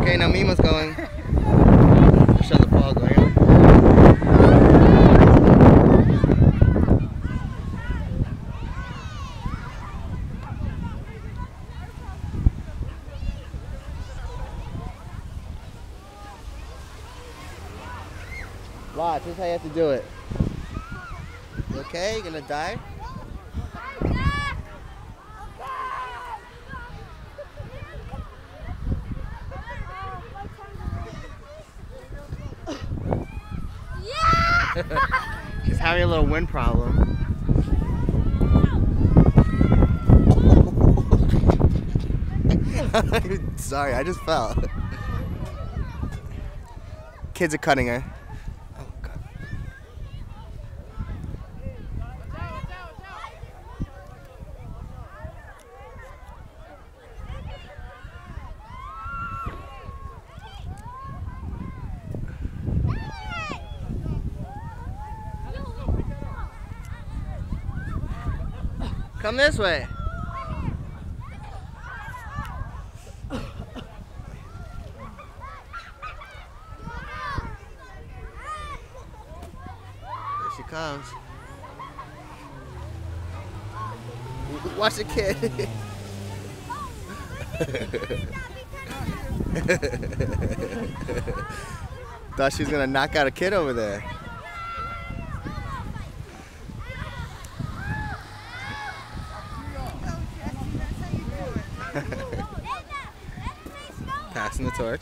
Okay, now Mema's going. Show the ball going up. Watch, this is how you have to do it. You okay? You gonna dive? She's having a little wind problem. Sorry, I just fell. Kids are cutting her. Oh, God. Come this way. There she comes. Watch the kid. Thought she was gonna knock out a kid over there. Passing the torch.